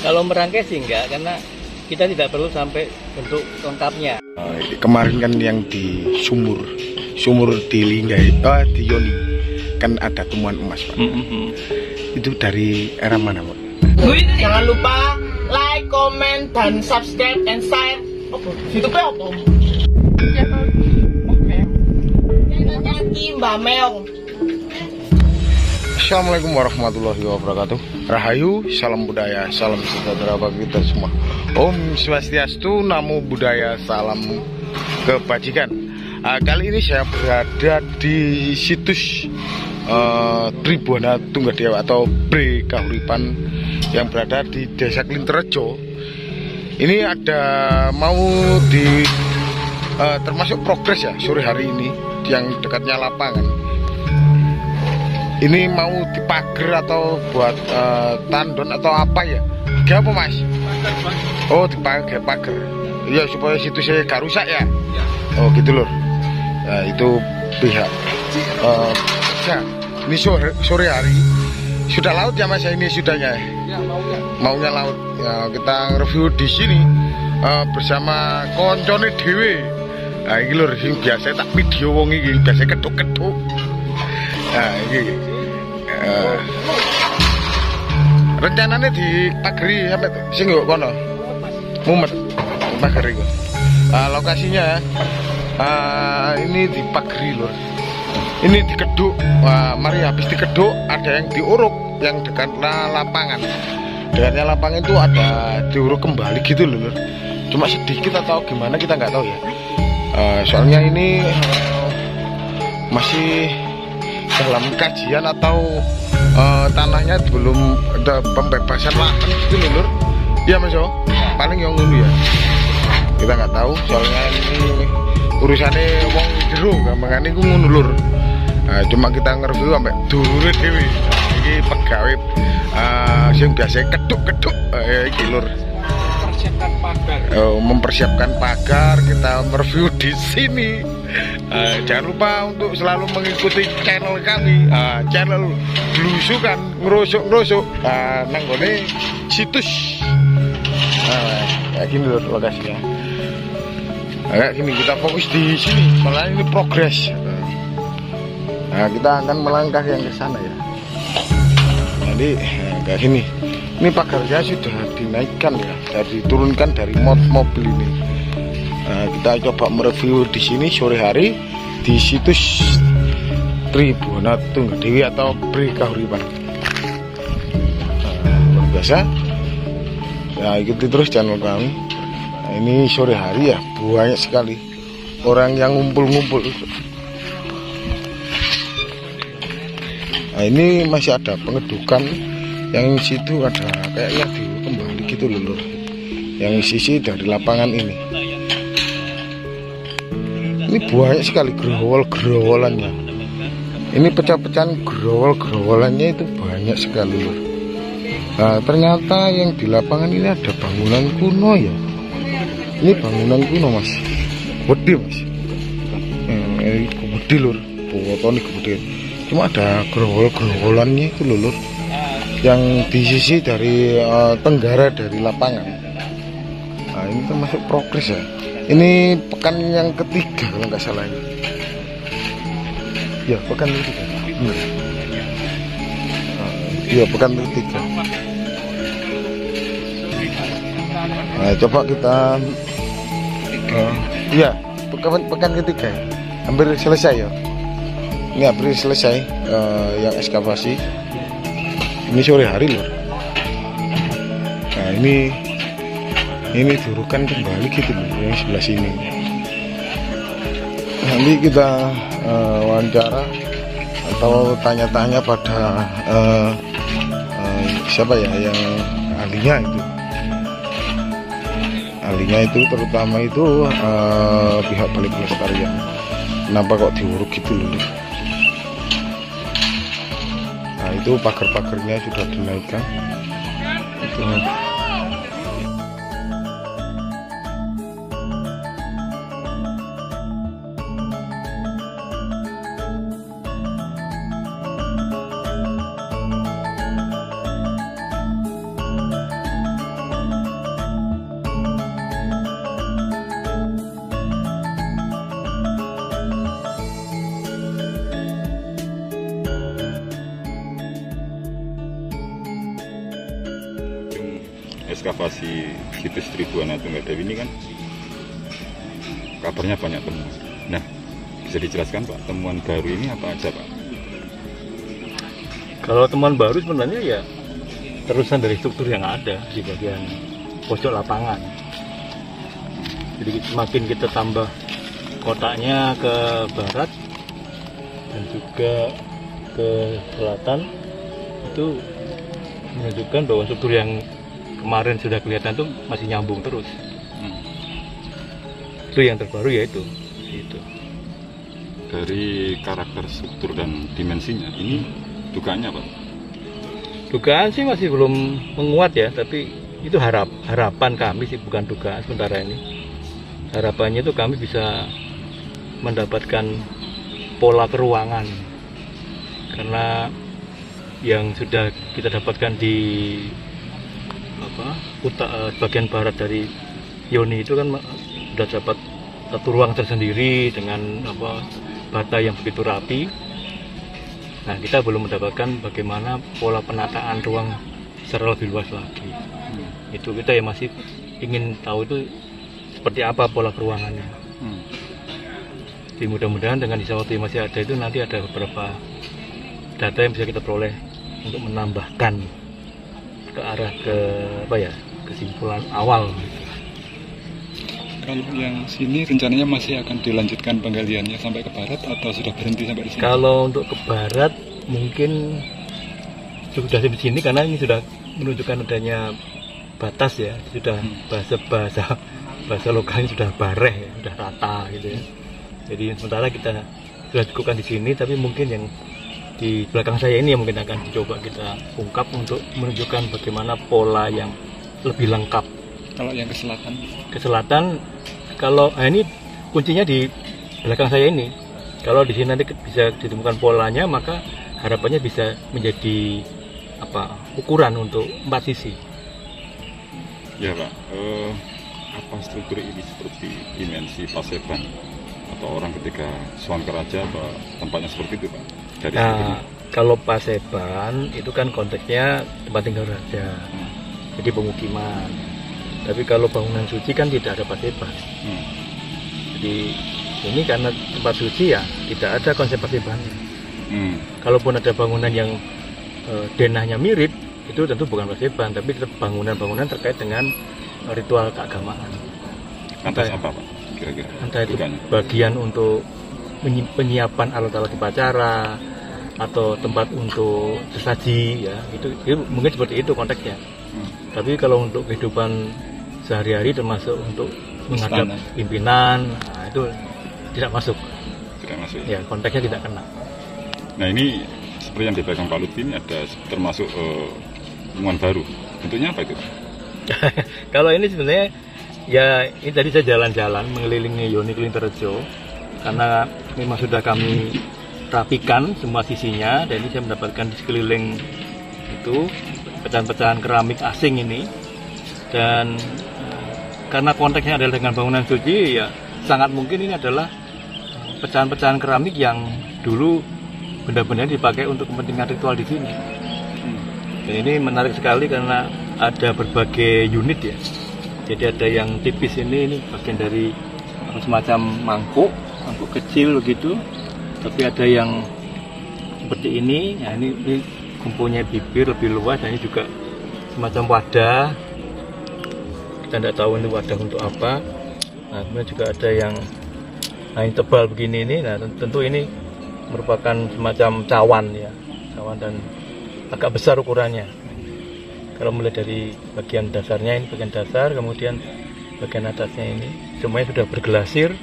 Kalau merangkai sih enggak, karena kita tidak perlu sampai bentuk lengkapnya. Kemarin kan yang di sumur di Linggai, di Yoni kan ada temuan emas, Pak. Itu dari era mana, Pak? Jangan lupa like, comment, dan subscribe and share. YouTube apa? Mbak Meong. Assalamualaikum warahmatullahi wabarakatuh. Rahayu, salam budaya, salam sejahtera bagi kita semua. Om Swastiastu, Namo Buddhaya, salam kebajikan. Kali ini saya berada di situs Tribuana Tunggadewa atau Bre Kahuripan yang berada di Desa Klinterejo. Ini ada mau di termasuk progres ya sore hari ini yang dekatnya lapangan. Ini mau dipager atau buat tandon atau apa ya? Gak apa, Mas? Oh, dipager pager. Ya supaya situ saya gak rusak ya. Oh gitu loh. Nah, itu pihak ya, ini sore hari sudah laut ya, Mas? Ini sudahnya. Ya, maunya laut. Ya, kita review di sini bersama koncone dhewe. Nah, iki lho sing biasa tak video wong iki, biasa keduk-keduk. Nah, ini rencananya dipageri sampai sing yo kono. Mumet pageri kok. Lokasinya ini dipageri lho. Ini dikeduk. Mari habis dikeduk ada yang diuruk yang dekat lapangan. Dekatnya lapangan itu ada diuruk kembali gitu loh. Cuma sedikit atau gimana kita nggak tahu ya. Soalnya ini masih dalam kajian atau tanahnya belum ada pembebasan lahan gitu loh, Lur. Iya, Mas Yo. Paling yang ngono ya. Kita nggak tahu soalnya ini urusannya wong jero gampangane iku ngono, Lur. Cuma kita nge-review sampai dulure dhewe. Iki pegawai sing biasa keduk-keduk iki, Lur. Mempersiapkan pagar, kita mereview di sini. Jangan lupa untuk selalu mengikuti channel kami, channel Blusukan ngerusuk-ngerusuk nang gone situs. Kayak gini loh lokasinya. Kayak gini kita fokus di sini, soalnya ini progres. Nah, kita akan melangkah yang ke sana ya. Jadi kayak gini. Ini pagarnya sudah dinaikkan ya, diturunkan dari mobil ini. Kita coba mereview di sini sore hari di situs Tribuana Tunggadewi atau Bre Kahuripan. Luar biasa. Ya, ikuti terus channel kami. Ini sore hari ya, banyak sekali orang yang ngumpul-ngumpul. Nah, ini masih ada pengedukan. Yang situ ada kayaknya kembali gitu loh, yang sisi dari lapangan ini. Ini banyak sekali gerowol-gerowolannya. Ini pecah-pecahan gerowol-gerowolannya itu banyak sekali loh. Nah, ternyata yang di lapangan ini ada bangunan kuno ya. Ini bangunan kuno, Mas. Gede, Mas. Ini gede lur, foto ini gede. Cuma ada gerowol-gerowolannya itu loh, lur. Yang di sisi dari tenggara dari lapangan. Nah, ini termasuk progres ya. Ini pekan yang ketiga kalau nggak salah ini. Ya, pekan ketiga. Iya, pekan ketiga. Nah, coba kita iya, pekan ketiga. Hampir selesai ya. Ini hampir selesai yang ekskavasi. Ini sore hari loh. Nah, ini diurukan kembali gitu loh yang sebelah sini. Nanti kita wawancara atau tanya-tanya pada siapa ya yang ahlinya itu terutama itu pihak Balai Pelestarian. Kenapa kok diuruk gitu loh? Nah, itu pagar-pagarnya sudah dinaikkan. Itu. ekskavasi situs Tribuana Tunggadewi ini kan kabarnya banyak temuan. Nah, bisa dijelaskan Pak, temuan baru ini apa aja Pak? Kalau temuan baru sebenarnya ya terusan dari struktur yang ada di bagian pojok lapangan. Jadi semakin kita tambah kotaknya ke barat dan juga ke selatan, itu menunjukkan bahwa struktur yang kemarin sudah kelihatan itu masih nyambung terus. Itu yang terbaru yaitu itu. Dari karakter struktur dan dimensinya ini dugaannya Pak? Dugaan sih masih belum menguat ya, tapi itu harapan kami sih, bukan dugaan sementara ini. Harapannya itu kami bisa mendapatkan pola keruangan, karena yang sudah kita dapatkan di bagian barat dari Yoni itu kan sudah dapat satu ruang tersendiri dengan bata yang begitu rapi. Nah, kita belum mendapatkan bagaimana pola penataan ruang secara lebih luas lagi. Itu kita yang masih ingin tahu itu seperti apa pola keruangannya. Jadi mudah-mudahan dengan sisa waktu yang masih ada itu nanti ada beberapa data yang bisa kita peroleh untuk menambahkan ke arah kesimpulan awal. Kalau yang sini rencananya masih akan dilanjutkan penggaliannya sampai ke barat atau sudah berhenti sampai di sini? Kalau untuk ke barat mungkin sudah di sini karena ini sudah menunjukkan adanya batas ya, sudah bahasa lokalnya sudah bareh ya, sudah rata gitu ya. Jadi sementara kita sudah cukupkan di sini, tapi mungkin yang di belakang saya ini yang mungkin akan dicoba kita ungkap untuk menunjukkan bagaimana pola yang lebih lengkap. Kalau yang ke selatan? Ke selatan, kalau ini kuncinya di belakang saya ini. Kalau di sini nanti bisa ditemukan polanya, maka harapannya bisa menjadi ukuran untuk 4 sisi. Ya Pak, apa struktur ini seperti dimensi Paseban atau orang ketika Suan Keraja atau tempatnya seperti itu Pak? Dari kalau Paseban itu kan konteksnya tempat tinggal raja, jadi pemukiman. Tapi kalau bangunan suci kan tidak ada Paseban. Jadi ini karena tempat suci ya tidak ada konsep Pasebannya. Kalaupun ada bangunan yang denahnya mirip, itu tentu bukan Paseban, tapi tetap bangunan-bangunan terkait dengan ritual keagamaan. Lantas apa Pak kira-kira? Entah itu bagian untuk penyiapan alat-alat upacara atau tempat untuk sesaji ya, itu mungkin seperti itu konteksnya. Tapi kalau untuk kehidupan sehari-hari termasuk untuk menghadap pimpinan, nah itu tidak masuk. Tidak masuk. Ya, konteksnya tidak kena. Nah, ini seperti yang di belakang Pak Lutfi ini ada termasuk temuan baru. Bentuknya apa itu? Kalau ini sebenarnya ya ini tadi saya jalan-jalan mengelilingi Yoni Klinterejo karena memang sudah kami rapikan semua sisinya, dan ini saya mendapatkan di sekeliling itu pecahan-pecahan keramik asing ini, dan karena konteksnya adalah dengan bangunan suci ya sangat mungkin ini adalah pecahan-pecahan keramik yang dulu benda-benda dipakai untuk kepentingan ritual di sini. Dan ini menarik sekali karena ada berbagai unit ya. Jadi ada yang tipis ini bagian dari semacam mangkuk kecil begitu. Tapi ada yang seperti ini, ya ini mempunyai bibir lebih luas, dan ini juga semacam wadah. Kita tidak tahu ini wadah untuk apa. Nah, kemudian juga ada yang ini tebal begini ini. Nah, tentu ini merupakan semacam cawan ya, cawan dan agak besar ukurannya. Kalau mulai dari bagian dasarnya ini bagian dasar, kemudian bagian atasnya ini semuanya sudah bergelasir,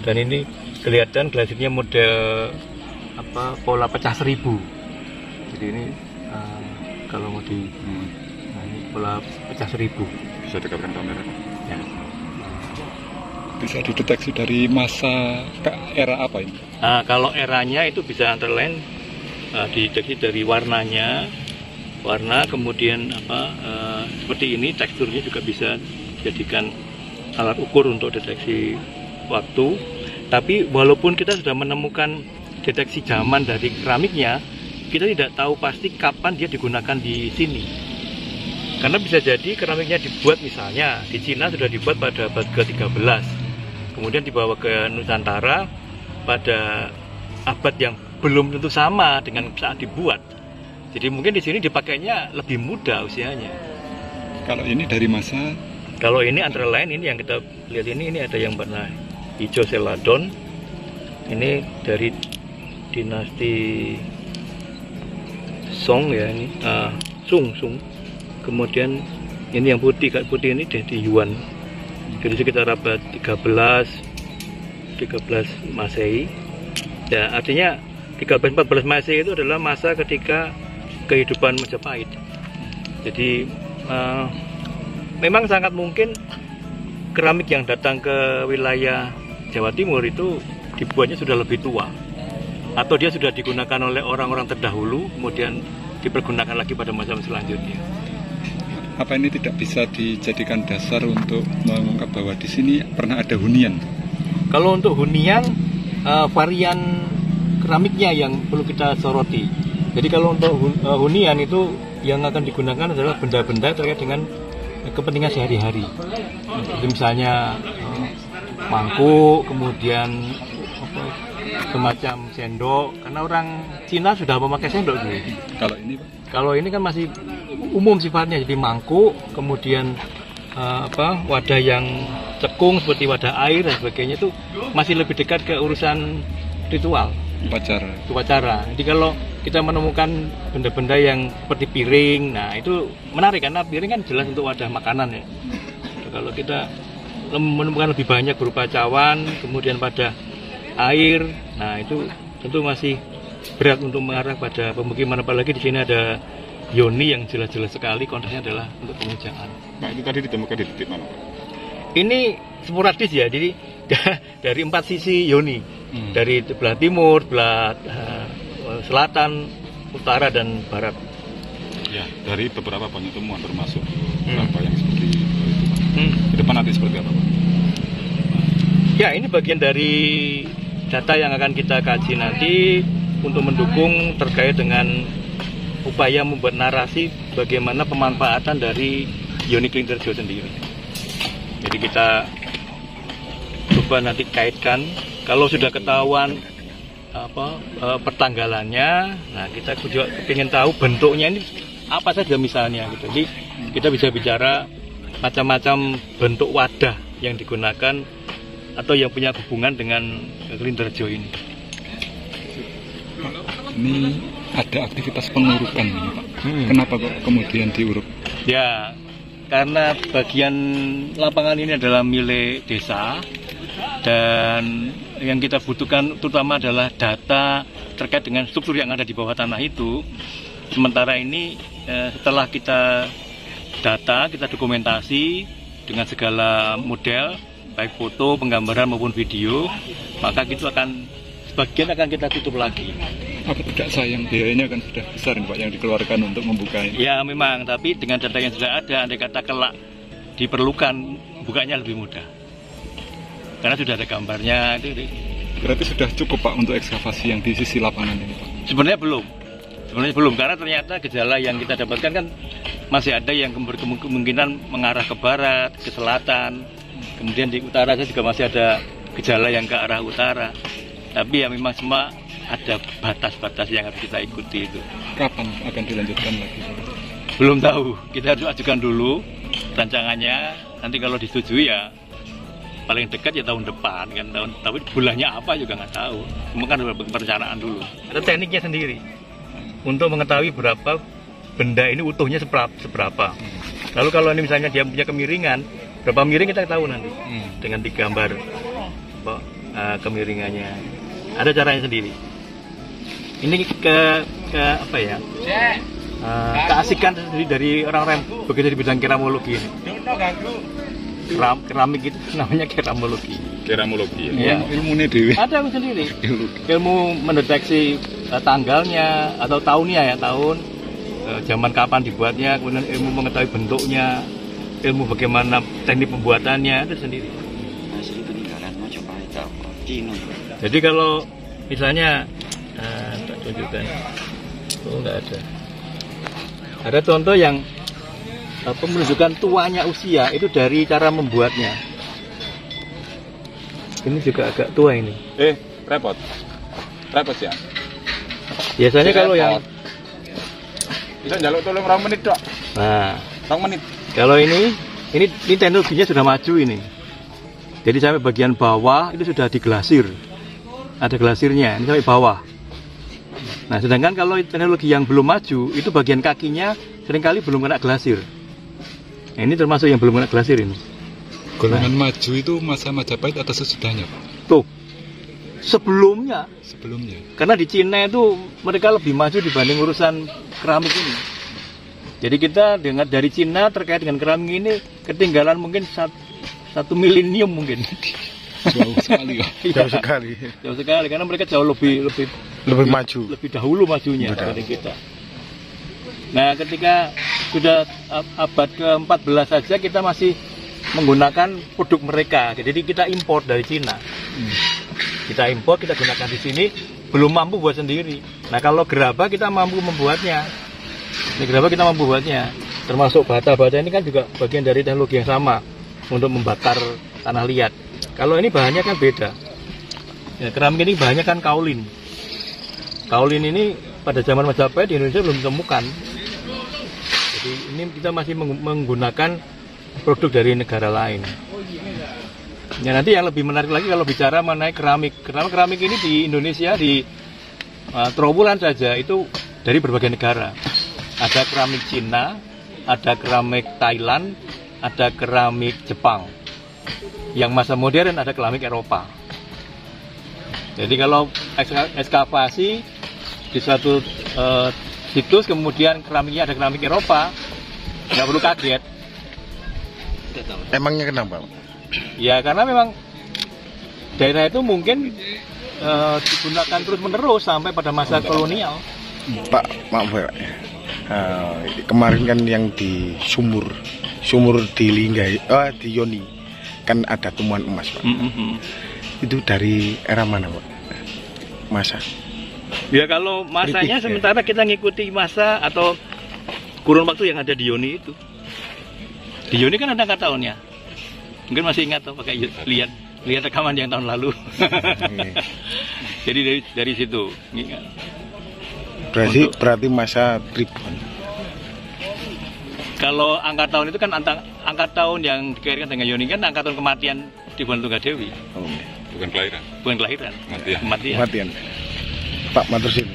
dan ini kelihatan glasirnya model pola pecah 1000. Jadi ini kalau mau ini pola pecah 1000. Bisa dekatkan kamera. Ya. Bisa dideteksi dari masa era apa ini? Kalau eranya itu bisa antara lain dideteksi dari warna, kemudian seperti ini teksturnya juga bisa dijadikan alat ukur untuk deteksi waktu. Tapi walaupun kita sudah menemukan deteksi zaman dari keramiknya, kita tidak tahu pasti kapan dia digunakan di sini. Karena bisa jadi keramiknya dibuat misalnya di Cina sudah dibuat pada abad ke-13, kemudian dibawa ke Nusantara pada abad yang belum tentu sama dengan saat dibuat. Jadi mungkin di sini dipakainya lebih muda usianya. Kalau ini dari masa? Kalau ini antara lain ini yang kita lihat ini ada yang warna hijau Celadon. Ini dari dinasti Song ya ini, Sung. Kemudian ini yang putih ini dari Yuan. Jadi sekitar abad 13 Masehi. Ya, artinya 13-14 Masehi itu adalah masa ketika kehidupan Majapahit. Jadi memang sangat mungkin keramik yang datang ke wilayah Jawa Timur itu dibuatnya sudah lebih tua, atau dia sudah digunakan oleh orang-orang terdahulu kemudian dipergunakan lagi pada masa selanjutnya. Apa ini tidak bisa dijadikan dasar untuk mengungkap bahwa di sini pernah ada hunian? Kalau untuk hunian, varian keramiknya yang perlu kita soroti. Jadi kalau untuk hunian itu yang akan digunakan adalah benda-benda terkait dengan kepentingan sehari-hari. Jadi misalnya mangkuk, kemudian semacam sendok, karena orang Cina sudah memakai sendok dulu. Kalau ini kan masih umum sifatnya, jadi mangkuk, kemudian wadah yang cekung seperti wadah air dan sebagainya itu masih lebih dekat ke urusan ritual upacara. Jadi kalau kita menemukan benda-benda yang seperti piring, nah itu menarik karena piring kan jelas untuk wadah makanan ya. Kalau kita menemukan lebih banyak berupa cawan, kemudian pada air, nah itu tentu masih berat untuk mengarah pada pemukiman, apalagi di sini ada yoni yang jelas-jelas sekali konteksnya adalah untuk pemujaan. Nah, itu tadi ditemukan di titik mana? Ini sporadis ya, jadi dari 4 sisi yoni, dari sebelah timur, sebelah selatan, utara dan barat. Ya, dari beberapa banyak temuan termasuk beberapa yang seperti itu. Ke depan nanti seperti apa, Pak? Ya, ini bagian dari data yang akan kita kaji nanti untuk mendukung terkait dengan upaya membuat narasi bagaimana pemanfaatan dari yoni Klinterjo sendiri. Jadi kita coba nanti kaitkan, kalau sudah ketahuan pertanggalannya, nah kita juga ingin tahu bentuknya ini apa saja misalnya gitu. Jadi kita bisa bicara macam-macam bentuk wadah yang digunakan atau yang punya hubungan dengan Klinterjo ini. Ini ada aktivitas pengurukan ini, Pak. Kenapa kok kemudian diuruk? Ya, karena bagian lapangan ini adalah milik desa dan yang kita butuhkan terutama adalah data terkait dengan struktur yang ada di bawah tanah itu. Sementara ini setelah kita data, kita dokumentasi dengan segala model, baik foto, penggambaran maupun video, maka itu sebagian akan kita tutup lagi. Apa tidak sayang, biayanya kan sudah besar nih, Pak, yang dikeluarkan untuk membuka ini? Ya memang, tapi dengan data yang sudah ada, andai kata kelak diperlukan, bukanya lebih mudah. Karena sudah ada gambarnya. Berarti sudah cukup, Pak, untuk ekskavasi yang di sisi lapangan ini, Pak? Sebenarnya belum, karena ternyata gejala yang kita dapatkan kan masih ada yang kemungkinan mengarah ke barat, ke selatan. Kemudian di utara saya juga masih ada gejala yang ke arah utara. Tapi ya memang semua ada batas-batas yang harus kita ikuti itu. Kapan akan dilanjutkan lagi? Belum tahu, kita harus ajukan dulu rancangannya. Nanti kalau disetujui ya paling dekat ya tahun depan kan, tapi bulannya apa juga nggak tahu. Semua kan perencanaan dulu. Ada tekniknya sendiri untuk mengetahui berapa benda ini utuhnya seberapa. Lalu kalau ini misalnya dia punya kemiringan, berapa miring kita tahu nanti dengan digambar kemiringannya. Ada caranya sendiri. Ini apa ya? Keasikan sendiri dari orang-orang begitu di bidang keramologi ini. Keramik itu namanya keramologi. Keramologi ya. Ilmunya dewi. Ada sendiri. Ilmu mendeteksi tanggalnya atau tahunnya ya, tahun zaman kapan dibuatnya, kemudian ilmu mengetahui bentuknya, ilmu bagaimana teknik pembuatannya, itu sendiri. Jadi kalau misalnya tak tunjukkan, nggak ada. Ada contoh yang menunjukkan tuanya usia itu dari cara membuatnya. Ini juga agak tua ini. Repot ya. Biasanya kalau yang bisa jaluk tolong 2 menit dok. nah 2 menit. kalau ini teknologinya sudah maju ini. Jadi sampai bagian bawah itu sudah diglasir. Ada glasirnya, ini sampai bawah. Nah, sedangkan kalau teknologi yang belum maju, itu bagian kakinya seringkali belum kena glasir. Nah, ini termasuk yang belum kena glasir ini. Golongan maju itu masa Majapahit atau sesudahnya, Pak? Tuh, sebelumnya. Sebelumnya. Karena di Cina itu mereka lebih maju dibanding urusan keramik ini. Jadi kita dengar dari Cina terkait dengan keramik ini ketinggalan mungkin 1 milenium mungkin. Jauh sekali, Pak. Jauh sekali. Jauh sekali karena mereka jauh lebih maju. lebih dahulu majunya dari kita. Nah, ketika sudah abad ke-14 saja kita masih menggunakan produk mereka. Jadi kita impor dari Cina. Kita impor, kita gunakan di sini, belum mampu buat sendiri. Nah, kalau gerabah kita mampu membuatnya. Ini gerabah kita mampu buatnya. Termasuk bata-bata ini kan juga bagian dari teknologi yang sama untuk membakar tanah liat. Kalau ini bahannya kan beda. Ya, keramik ini bahannya kan kaolin. Kaolin ini pada zaman Majapahit di Indonesia belum ditemukan. Jadi ini kita masih menggunakan produk dari negara lain. Ya, nanti yang lebih menarik lagi kalau bicara mengenai keramik. Keramik ini di Indonesia di Trowulan saja itu dari berbagai negara. Ada keramik Cina, ada keramik Thailand, ada keramik Jepang. Yang masa modern ada keramik Eropa. Jadi kalau ekskavasi di suatu situs kemudian keramiknya ada keramik Eropa, nggak perlu kaget. Emangnya kenapa? Ya karena memang daerah itu mungkin digunakan terus-menerus sampai pada masa kolonial. Pak, maaf ya. Kemarin kan yang di sumur di Linggai, di Yoni kan ada temuan emas, Pak. Itu dari era mana, Pak? Masa? Ya kalau masanya sementara kita ngikuti masa atau kurun waktu yang ada di Yoni itu. Di Yoni kan ada angka tahunnya. Mungkin masih ingat tuh pakai lihat rekaman yang tahun lalu. Jadi dari situ. Berarti masa Tribun. Kalau angka tahun itu kan angka tahun yang dikaitkan dengan Yoni kan angka tahun kematian Tribun Tunggadewi. Bukan kelahiran. Bukan kelahiran. Kematian. Pak Matur Sin.